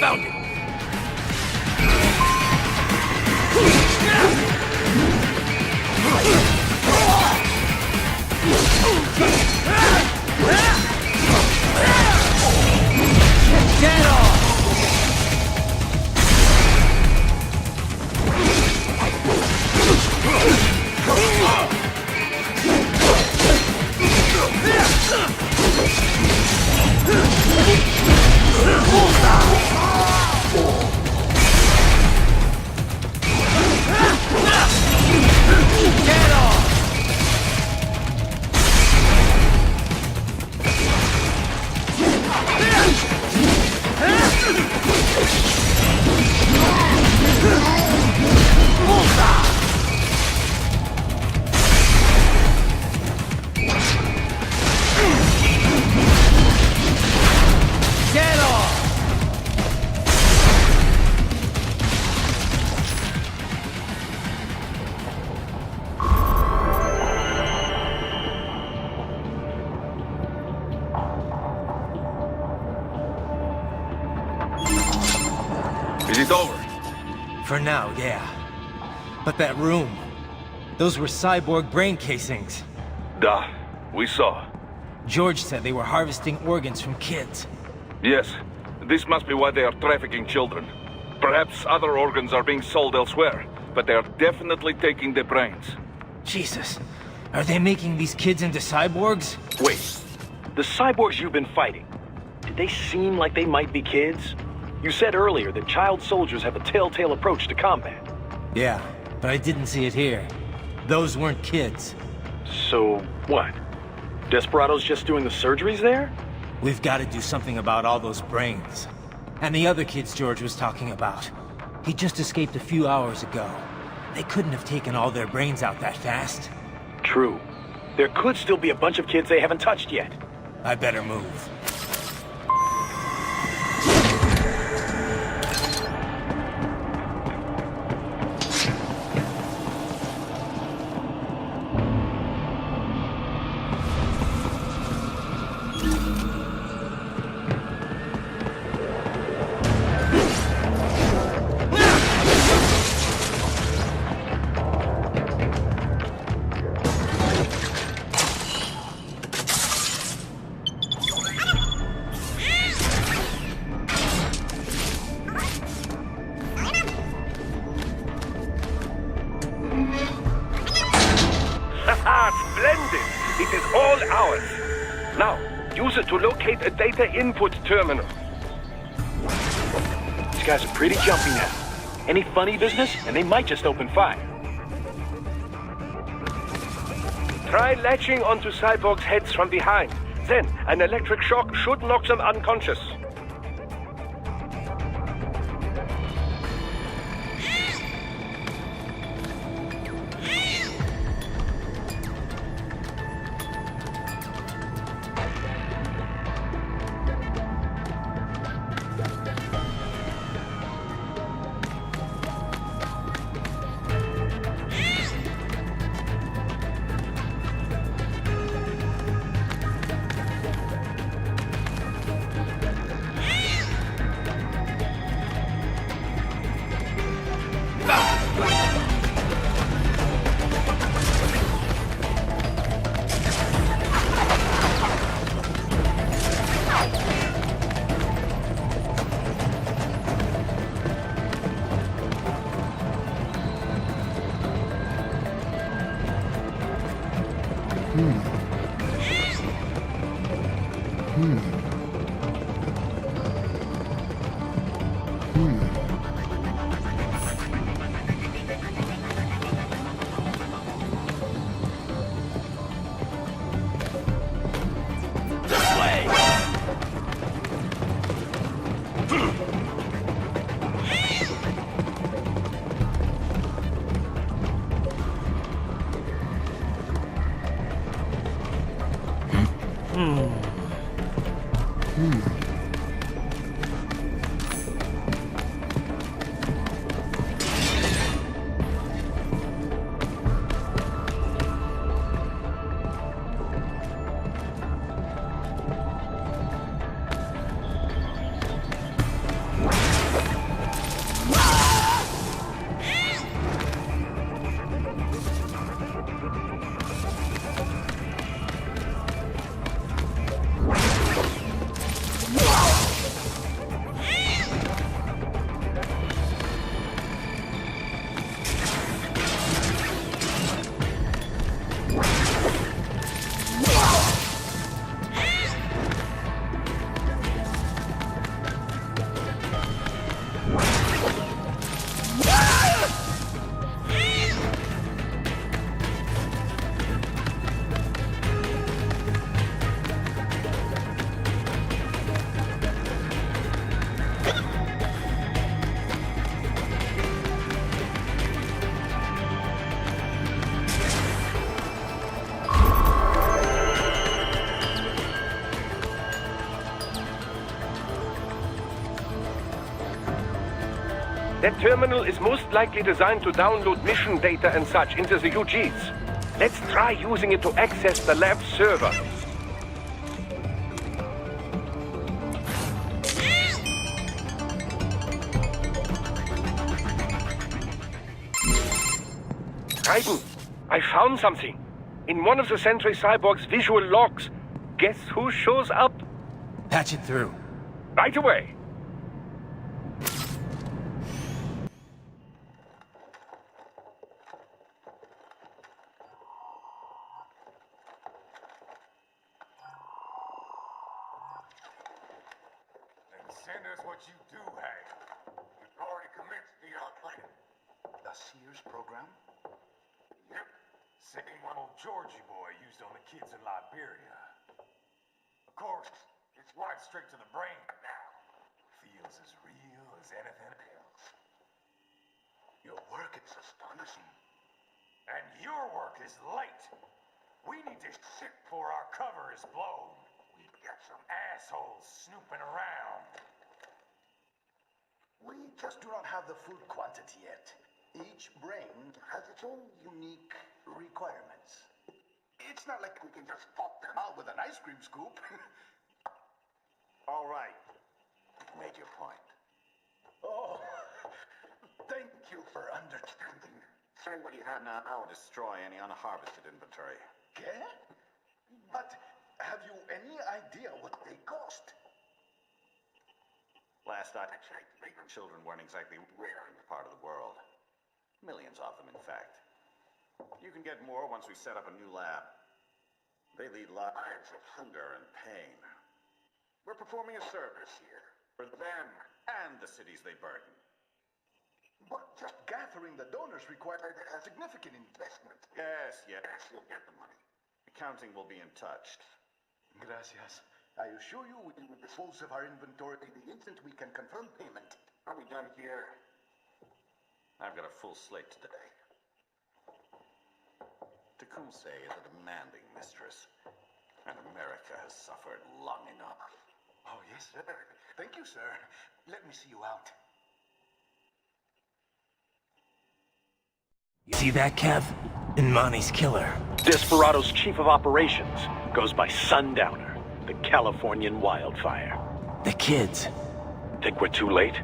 Found it! Get off! Is it over? For now, yeah. But that room... those were cyborg brain casings. Duh. We saw. George said they were harvesting organs from kids. Yes. This must be why they are trafficking children. Perhaps other organs are being sold elsewhere, but they are definitely taking the brains. Jesus. Are they making these kids into cyborgs? Wait. The cyborgs you've been fighting, did they seem like they might be kids? You said earlier that child soldiers have a telltale approach to combat. Yeah, but I didn't see it here. Those weren't kids. So, what? Desperados just doing the surgeries there? We've got to do something about all those brains. And the other kids George was talking about. He just escaped a few hours ago. They couldn't have taken all their brains out that fast. True. There could still be a bunch of kids they haven't touched yet. I better move. Splendid! It is all ours. Now, use it to locate a data input terminal. These guys are pretty jumpy now. Any funny business, and they might just open fire. Try latching onto cyborgs' heads from behind. Then, an electric shock should knock them unconscious. That terminal is most likely designed to download mission data and such into the UGs. Let's try using it to access the lab server. Raiden, I found something. In one of the Sentry Cyborg's visual logs. Guess who shows up? Patch it through. Right away. Send us what you do have. We've already commenced the plan. The Sears program? Yep. Same one old Georgie boy used on the kids in Liberia. Of course, it's right straight to the brain now. Feels as real as anything else. Your work is astonishing. And your work is late. We need this shit before our cover is blown. We've got some assholes snooping around. We just do not have the full quantity yet. Each brain has its own unique requirements. It's not like we can just pop them out with an ice cream scoop. All right. You've made your point. Oh, thank you for understanding. Send what you have now or destroy any unharvested inventory. Okay? But have you any idea what they cost? Last I checked, children weren't exactly rare in the part of the world. Millions of them, in fact. You can get more once we set up a new lab. They lead lives of hunger and pain. We're performing a service here for them and the cities they burden. But just gathering the donors required a significant investment. Yes, you'll get the money. Accounting will be in touch. Gracias. I assure you we will dispose of our inventory the instant we can confirm payment. Are we done here? I've got a full slate today. Tecumseh is a demanding mistress, and America has suffered long enough. Oh, yes, sir. Thank you, sir. Let me see you out. You see that, Kev? Inmani's killer. Desperado's chief of operations goes by Sundowner, the Californian wildfire. The kids. Think we're too late?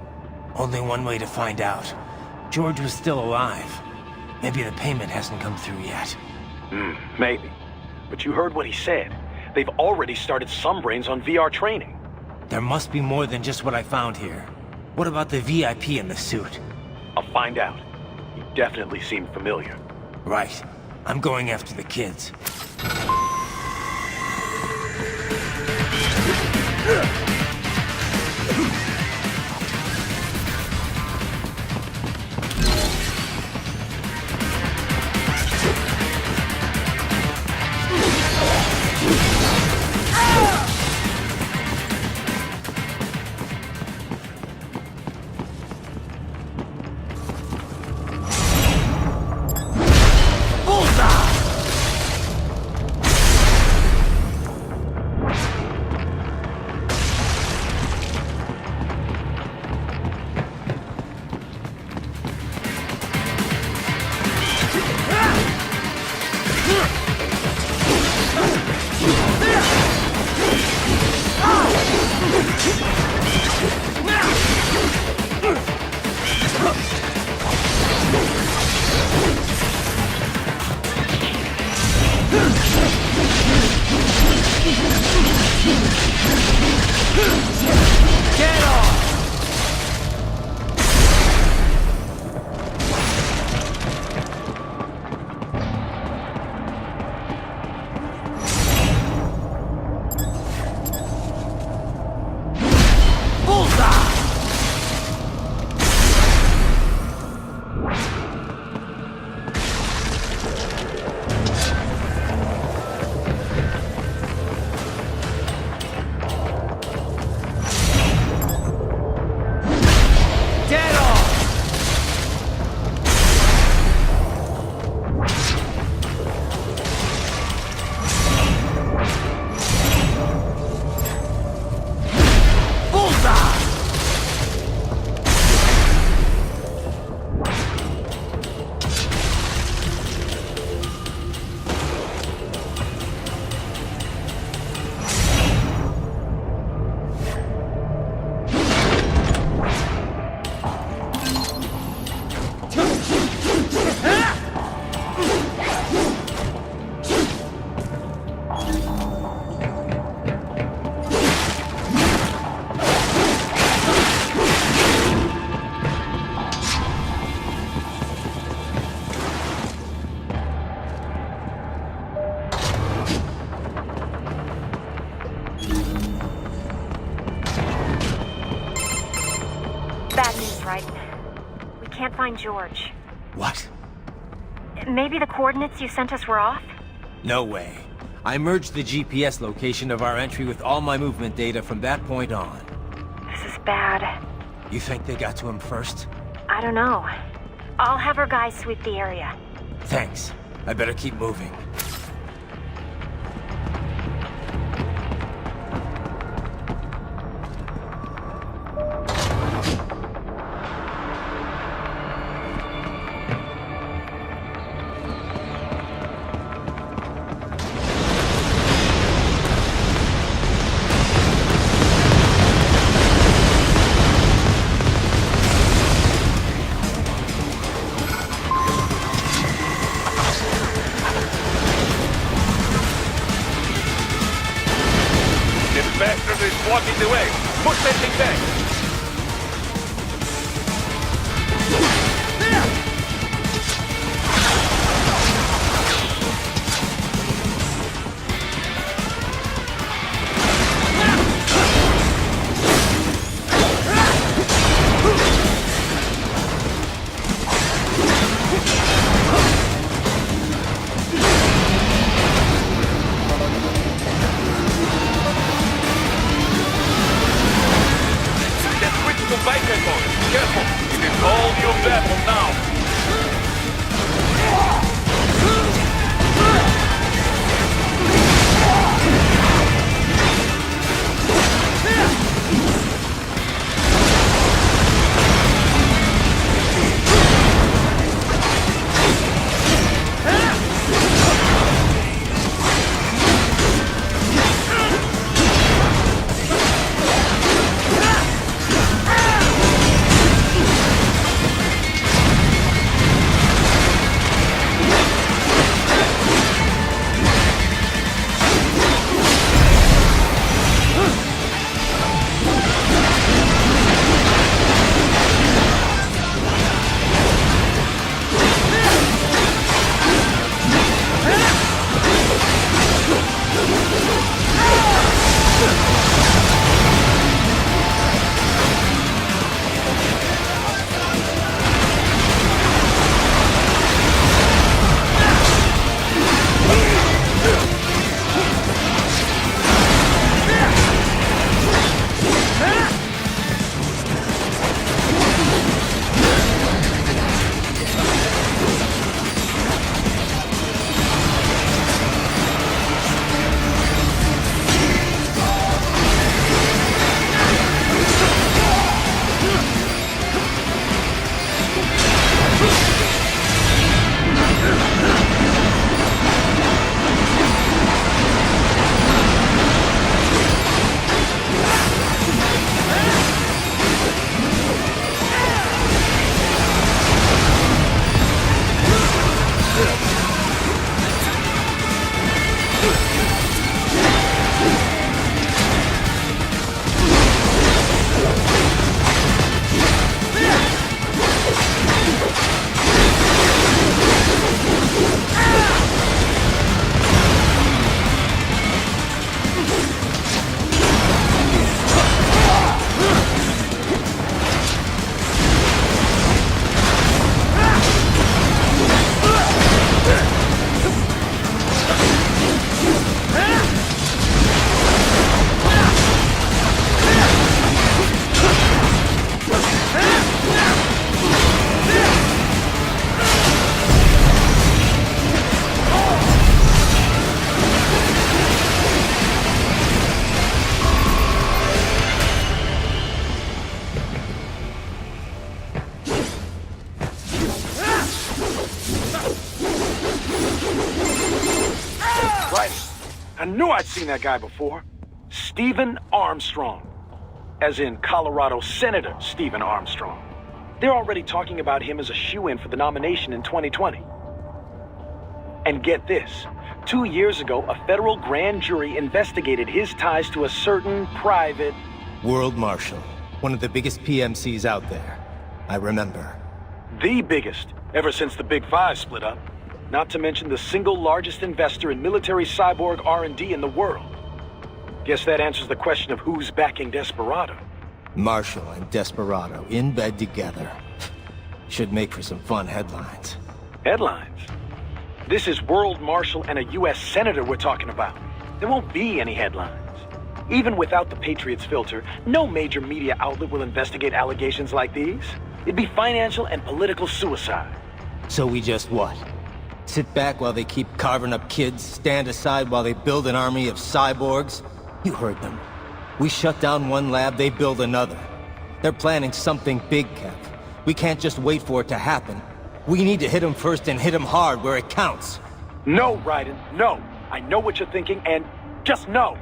Only one way to find out. George was still alive. Maybe the payment hasn't come through yet. Maybe. But you heard what he said. They've already started some brains on VR training. There must be more than just what I found here. What about the VIP in the suit? I'll find out. He definitely seemed familiar. Right. I'm going after the kids. right? We can't find George. What? Maybe the coordinates you sent us were off? No way. I merged the GPS location of our entry with all my movement data from that point on. This is bad. You think they got to him first? I don't know. I'll have our guys sweep the area. Thanks. I better keep moving. Bastard is blocking the way. Push that thing back. Careful! It is all your battle now! I knew I'd seen that guy before. Stephen Armstrong. As in Colorado Senator Stephen Armstrong. They're already talking about him as a shoo-in for the nomination in 2020. And get this. 2 years ago, a federal grand jury investigated his ties to a certain private... World Marshal. One of the biggest PMCs out there. I remember. The biggest, ever since the Big Five split up. Not to mention the single largest investor in military cyborg R&D in the world. Guess that answers the question of who's backing Desperado. Marshall and Desperado in bed together. Should make for some fun headlines. Headlines? This is World Marshal and a U.S. Senator we're talking about. There won't be any headlines. Even without the Patriots filter, no major media outlet will investigate allegations like these. It'd be financial and political suicide. So we just what? Sit back while they keep carving up kids, stand aside while they build an army of cyborgs? You heard them. We shut down one lab, they build another. They're planning something big, Kev. We can't just wait for it to happen. We need to hit them first and hit them hard where it counts. No, Raiden, no. I know what you're thinking, and just no.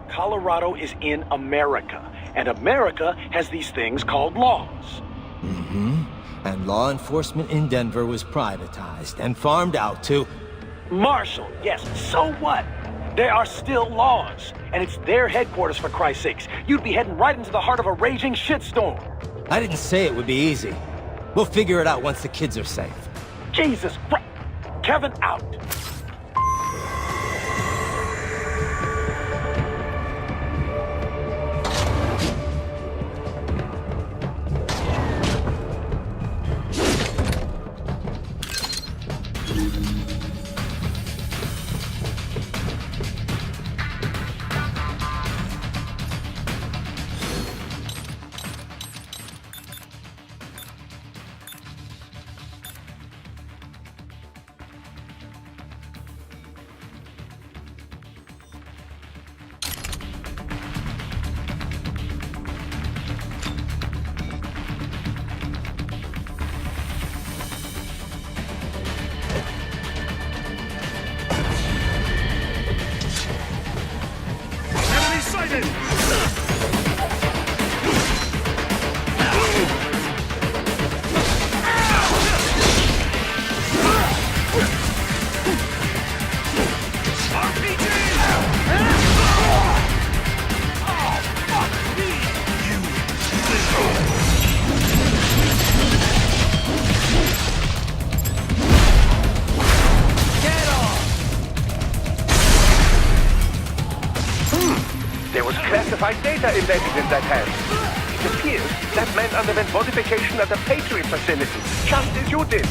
Colorado is in America, and America has these things called laws. And law enforcement in Denver was privatized and farmed out to... Marshall, yes, so what? There are still laws, and it's their headquarters, for Christ's sakes. You'd be heading right into the heart of a raging shitstorm. I didn't say it would be easy. We'll figure it out once the kids are safe. Jesus Christ. Kevin out. There was classified data embedded in that hand. It appears that man underwent modification at the Patriot facility, just as you did.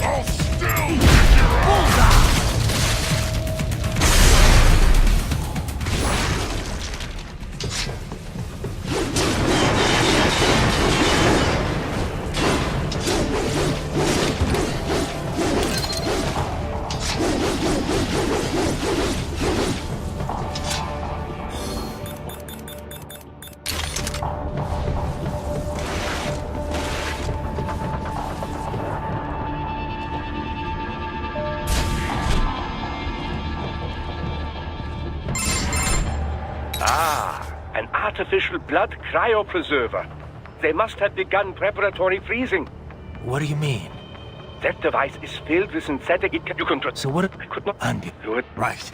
I'll still kick your ass! An artificial blood cryopreserver. They must have begun preparatory freezing. What do you mean? That device is filled with synthetic... You can... So what... I could not... Undo Do it. Right.